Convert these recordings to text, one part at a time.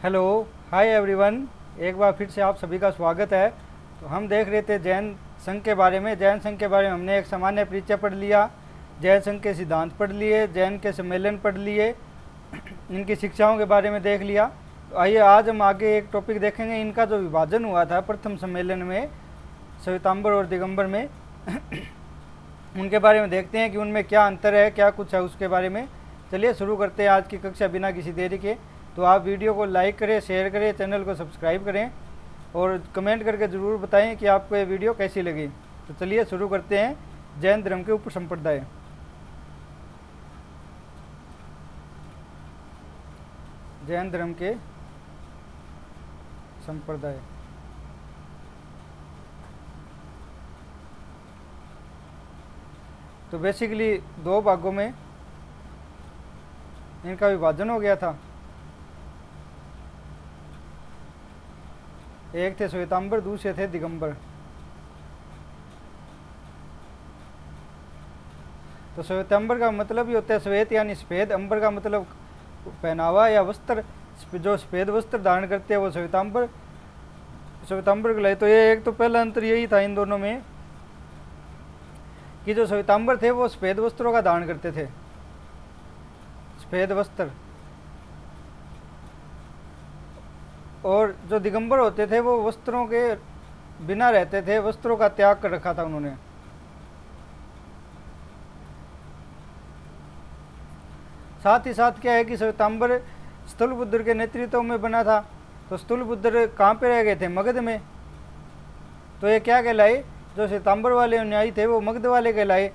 Hello, hi everyone. एक बार फिर से आप सभी का स्वागत है। तो हम देख रहे थे जैन संघ के बारे में। जैन संघ के बारे में हमने एक सामान्य परिचय पढ़ लिया, जैन संघ के सिद्धांत पढ़ लिए, जैन के सम्मेलन पढ़ लिए, इनकी शिक्षाओं के बारे में देख लिया। तो आइए आज हम आगे एक टॉपिक देखेंगे। इनका जो विभाजन हुआ था प्रथम सम्मेलन में, श्वेतांबर और दिगंबर में उनके बारे में देखते हैं कि उनमें क्या अंतर है, क्या कुछ है उसके बारे में। चलिए शुरू करते हैं आज की कक्षा बिना किसी देरी के। तो आप वीडियो को लाइक करें, शेयर करें, चैनल को सब्सक्राइब करें और कमेंट करके ज़रूर बताएं कि आपको ये वीडियो कैसी लगी। तो चलिए शुरू करते हैं जैन धर्म के उपसंप्रदाय। जैन धर्म के संप्रदाय। तो बेसिकली दो भागों में इनका विभाजन हो गया था। एक थे श्वेतांबर, दूसरे थे दिगंबर। तो श्वेतांबर का मतलब ही होता है श्वेत यानी सफ़ेद, अंबर का मतलब पहनावा या वस्त्र। जो सफ़ेद वस्त्र धारण करते हैं वो श्वेतांबर कहलाए। तो ये एक तो पहला अंतर यही था इन दोनों में कि जो श्वेतांबर थे वो सफ़ेद वस्त्रों का धारण करते थे, सफ़ेद वस्त्र। और जो दिगंबर होते थे वो वस्त्रों के बिना रहते थे, वस्त्रों का त्याग कर रखा था उन्होंने। साथ ही साथ क्या है कि श्वेतांबर स्थूलबुद्ध के नेतृत्व में बना था। तो स्थूलबुद्ध कहाँ पे रह गए थे? मगध में। तो ये क्या कहलाए? जो श्वेतांबर वाले अनुयायी थे वो मगध वाले कहलाए।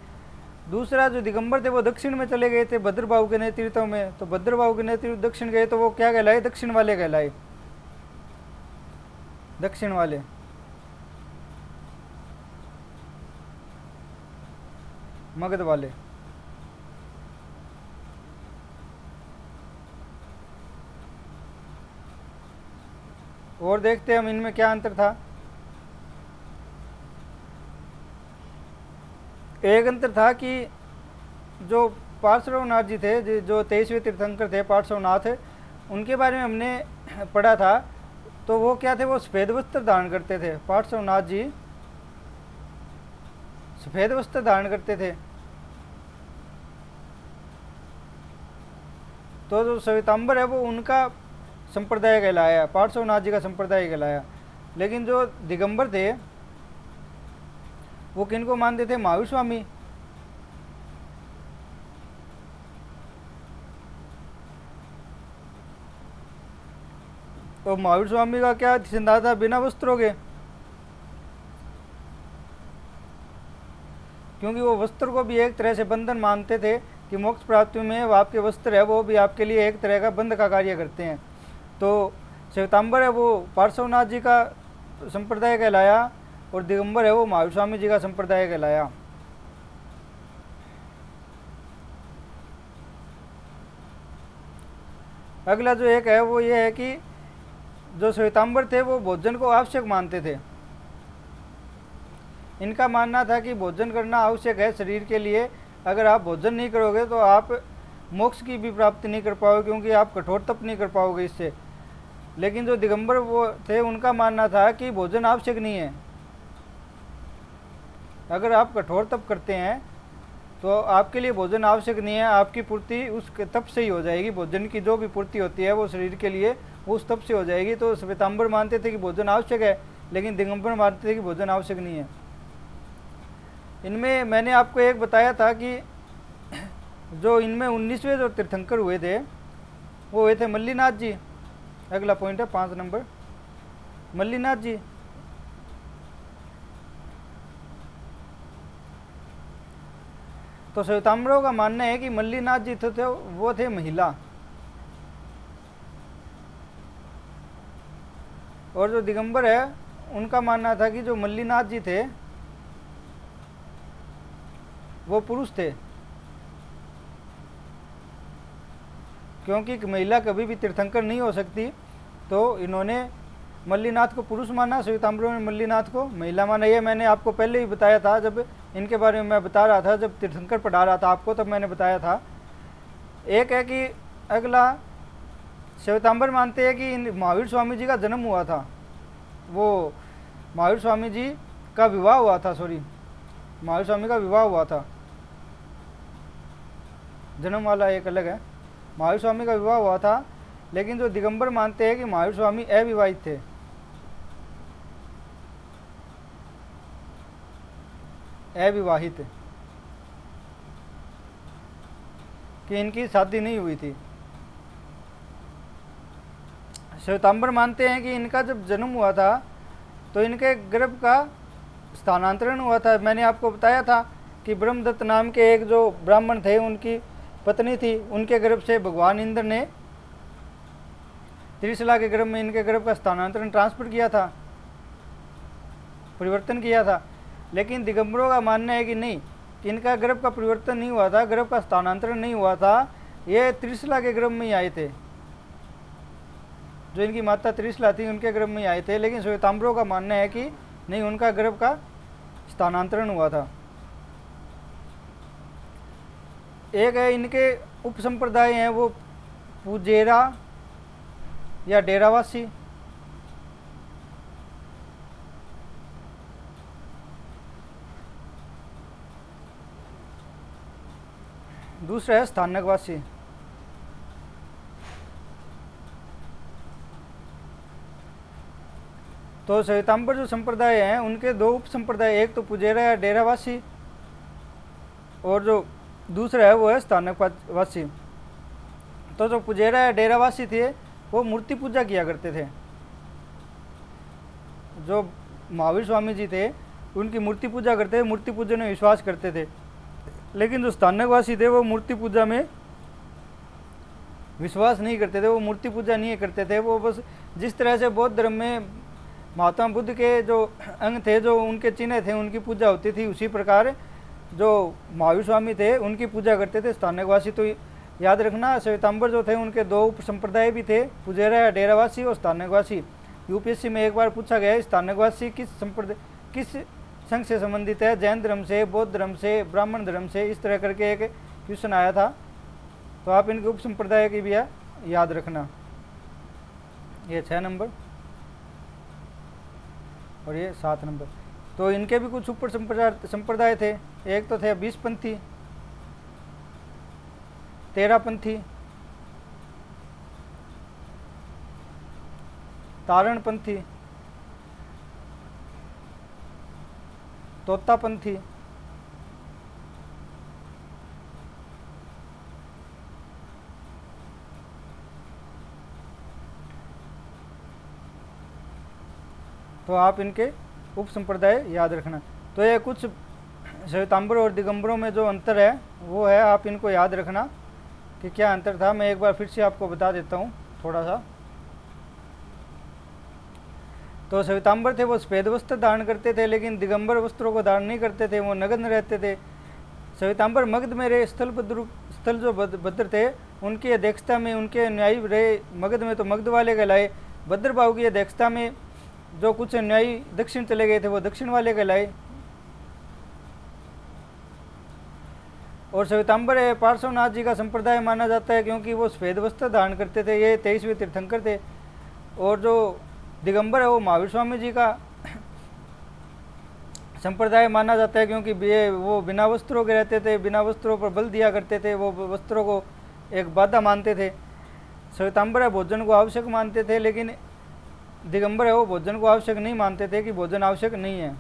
दूसरा जो दिगंबर थे वो दक्षिण में चले गए थे भद्रबाहु के नेतृत्व में। तो भद्रबाहु के नेतृत्व दक्षिण गए तो वो क्या कहलाए? दक्षिण वाले कहलाए, दक्षिण वाले। मगध वाले। और देखते हैं हम इनमें क्या अंतर था। एक अंतर था कि जो पार्श्वनाथ जी थे, जो 23वें तीर्थंकर थे पार्श्वनाथ, उनके बारे में हमने पढ़ा था। तो वो क्या थे? वो सफ़ेद वस्त्र धारण करते थे। पार्श्वनाथ जी सफ़ेद वस्त्र धारण करते थे। तो जो श्वेतांबर है वो उनका संप्रदाय कहलाया, पार्श्वनाथ जी का संप्रदाय कहलाया। लेकिन जो दिगंबर थे वो किनको मानते थे? महावीर स्वामी। तो महावीर स्वामी का क्या सिद्धांत था? बिना वस्त्रों के। क्योंकि वो वस्त्र को भी एक तरह से बंधन मानते थे कि मोक्ष प्राप्ति में वो आपके वस्त्र है वो भी आपके लिए एक तरह का बंध का कार्य करते हैं। तो श्वेतांबर है वो पार्श्वनाथ जी का संप्रदाय कहलाया और दिगंबर है वो महावीर स्वामी जी का संप्रदाय कहलाया। अगला जो एक है वो ये है कि जो श्वेतांबर थे वो भोजन को आवश्यक मानते थे। इनका मानना था कि भोजन करना आवश्यक है शरीर के लिए। अगर आप भोजन नहीं करोगे तो आप मोक्ष की भी प्राप्ति नहीं कर पाओगे, क्योंकि आप कठोर तप नहीं कर पाओगे इससे। लेकिन जो दिगंबर वो थे उनका मानना था कि भोजन आवश्यक नहीं है। अगर आप कठोर तप करते हैं तो आपके लिए भोजन आवश्यक नहीं है, आपकी पूर्ति उस तप से ही हो जाएगी। भोजन की जो भी पूर्ति होती है वो शरीर के लिए उस तप से हो जाएगी। तो श्वेतांबर मानते थे कि भोजन आवश्यक है, लेकिन दिगंबर मानते थे कि भोजन आवश्यक नहीं है। इनमें मैंने आपको एक बताया था कि जो इनमें 19वें जो तीर्थंकर हुए थे वो हुए थे मल्लीनाथ जी। अगला पॉइंट है 5 नंबर, मल्लीनाथ जी। तो श्वेतांबरों का मानना है कि मल्लीनाथ जी थे वो थे महिला। और जो दिगंबर है उनका मानना था कि जो मल्लीनाथ जी थे वो पुरुष थे, क्योंकि महिला कभी भी तीर्थंकर नहीं हो सकती। तो इन्होंने मल्लीनाथ को पुरुष माना, श्वेतांबरों ने मल्लीनाथ को महिला माना। ये मैंने आपको पहले ही बताया था, जब इनके बारे में मैं बता रहा था, जब तीर्थंकर पढ़ा रहा था आपको, तब मैंने बताया था। एक है कि अगला श्वेतांबर मानते हैं कि महावीर स्वामी जी का जन्म हुआ था, वो महावीर स्वामी जी का विवाह हुआ था, सॉरी महावीर स्वामी का विवाह हुआ था, जन्म वाला एक अलग है, महावीर स्वामी का विवाह हुआ था। लेकिन जो दिगंबर मानते हैं कि महावीर स्वामी अविवाहित थे, अविवाहित, कि इनकी शादी नहीं हुई थी। श्वेतांबर मानते हैं कि इनका जब जन्म हुआ था तो इनके गर्भ का स्थानांतरण हुआ था। मैंने आपको बताया था कि ब्रह्मदत्त नाम के एक जो ब्राह्मण थे, उनकी पत्नी थी, उनके गर्भ से भगवान इंद्र ने त्रिशला के गर्भ में इनके गर्भ का स्थानांतरण ट्रांसफर किया था, परिवर्तन किया था। लेकिन दिगंबरों का मानना है कि नहीं, कि इनका गर्भ का परिवर्तन नहीं हुआ था, गर्भ का स्थानांतरण नहीं हुआ था, ये त्रिशला के गर्भ में ही आए थे, जो इनकी माता त्रिशला थी उनके गर्भ में ही आए थे। लेकिन श्वेतांबरों का मानना है कि नहीं, उनका गर्भ का स्थानांतरण हुआ था। एक है इनके उपसंप्रदाय हैं, वो पुजेरा या डेरावासी, दूसरा है स्थानकवासी। तो श्वेतांबर जो संप्रदाय हैं उनके दो उप संप्रदाय, एक तो पुजेरा या डेरावासी और जो दूसरा है वो है स्थानकवासी। तो जो पुजेरा या डेरावासी थे वो मूर्ति पूजा किया करते थे, जो महावीर स्वामी जी थे उनकी मूर्ति पूजा करते थे, मूर्ति पूजा में विश्वास करते थे। लेकिन जो स्थानकवासी थे वो मूर्ति पूजा में विश्वास नहीं करते थे, वो मूर्ति पूजा नहीं करते थे। वो बस जिस तरह से बौद्ध धर्म में महात्मा बुद्ध के जो अंग थे, जो उनके चिन्ह थे, उनकी पूजा होती थी, उसी प्रकार जो महावीर स्वामी थे उनकी पूजा करते थे स्थानकवासी। तो याद रखना, श्वेतांबर जो थे उनके दो उप संप्रदाय भी थे, पुजेरा या डेरावासी और स्थानकवासी। यूपीएससी में एक बार पूछा गया है स्थानकवासी किस संप्रदाय, किस संघ से संबंधित है, जैन धर्म से, बौद्ध धर्म से, ब्राह्मण धर्म से, इस तरह करके एक क्वेश्चन आया था। तो आप इनके उप संप्रदाय की भी याद रखना। ये 6 नंबर और ये 7 नंबर। तो इनके भी कुछ ऊपर संप्रदाय थे। एक तो थे 20 पंथी, 13 पंथी, तारण पंथी, तोता पंथी, तो आप इनके उप संप्रदाय याद रखना। तो ये कुछ श्वेतांबर और दिगंबरों में जो अंतर है वो है, आप इनको याद रखना कि क्या अंतर था। मैं एक बार फिर से आपको बता देता हूँ थोड़ा सा। तो श्वेतांबर थे वो सफ़ेद वस्त्र धारण करते थे, लेकिन दिगंबर वस्त्रों को धारण नहीं करते थे, वो नग्न रहते थे। श्वेतांबर मगध में रहे, स्थल जो भद्र थे उनकी अध्यक्षता में उनके अनुयायी रहे मगध में, तो मगध वाले कहलाए। भद्रभाव की अध्यक्षता में जो कुछ अनुयायी दक्षिण चले गए थे वो दक्षिण वाले कहलाए। और श्वेतांबर पार्श्वनाथ जी का संप्रदाय माना जाता है, क्योंकि वो सफ़ेद वस्त्र धारण करते थे, ये 23वें तीर्थंकर थे। और जो दिगंबर है वो महावीर स्वामी जी का संप्रदाय माना जाता है, क्योंकि वो बिना वस्त्रों के रहते थे, बिना वस्त्रों पर बल दिया करते थे, वो वस्त्रों को एक बाधा मानते थे। श्वेतांबर है भोजन को आवश्यक मानते थे, लेकिन दिगंबर है वो भोजन को आवश्यक नहीं मानते थे, कि भोजन आवश्यक नहीं है।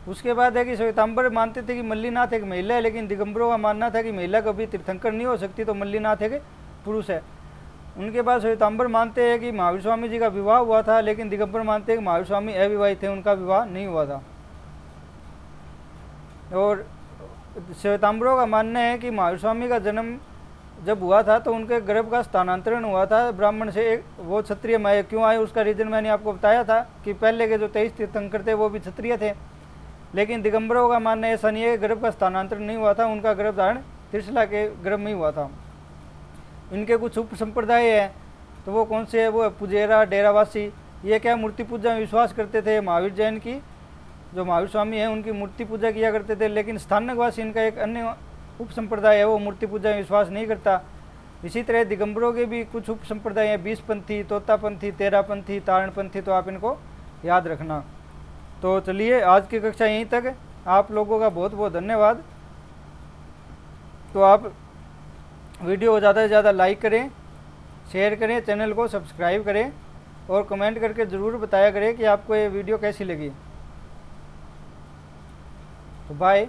उसके बाद है कि श्वेतांबर मानते थे कि मल्लीनाथ एक महिला है, लेकिन दिगंबरों का मानना था कि महिला कभी तीर्थंकर नहीं हो सकती, तो मल्लीनाथ एक पुरुष है। उनके बाद श्वेतांबर मानते हैं कि महावीर स्वामी जी का विवाह हुआ था, लेकिन दिगंबर मानते हैं कि महावीर स्वामी अविवाहित थे, उनका विवाह नहीं हुआ था। और श्वेतांबरों का मानना है कि महावीर स्वामी का जन्म जब हुआ था तो उनके गर्भ का स्थानांतरण हुआ था ब्राह्मण से, वो क्षत्रिय में आए। क्यों आए उसका रीजन मैंने आपको बताया था कि पहले के जो 23 तीर्थंकर थे वो भी क्षत्रिय थे। लेकिन दिगंबरों का मानना ऐसा नहीं है, गर्भ का स्थानांतरण नहीं हुआ था, उनका गर्भ धारण त्रिशला के गर्भ में ही हुआ था। इनके कुछ उप संप्रदाय है, तो वो कौन से है, वो पुजेरा, डेरावासी। ये क्या मूर्ति पूजा में विश्वास करते थे, महावीर जैन की जो महावीर स्वामी हैं उनकी मूर्ति पूजा किया करते थे। लेकिन स्थानकवासी इनका एक अन्य उप संप्रदाय है, वो मूर्ति पूजा में विश्वास नहीं करता। इसी तरह दिगंबरों के भी कुछ उप संप्रदाय हैं, 20पंथी, तोतापंथी, तेरापंथी, तारणपंथी, तो आप इनको याद रखना। तो चलिए आज की कक्षा यहीं तक। आप लोगों का बहुत बहुत धन्यवाद। तो आप वीडियो को ज़्यादा से ज़्यादा लाइक करें, शेयर करें, चैनल को सब्सक्राइब करें और कमेंट करके ज़रूर बताया करें कि आपको ये वीडियो कैसी लगी। तो बाय।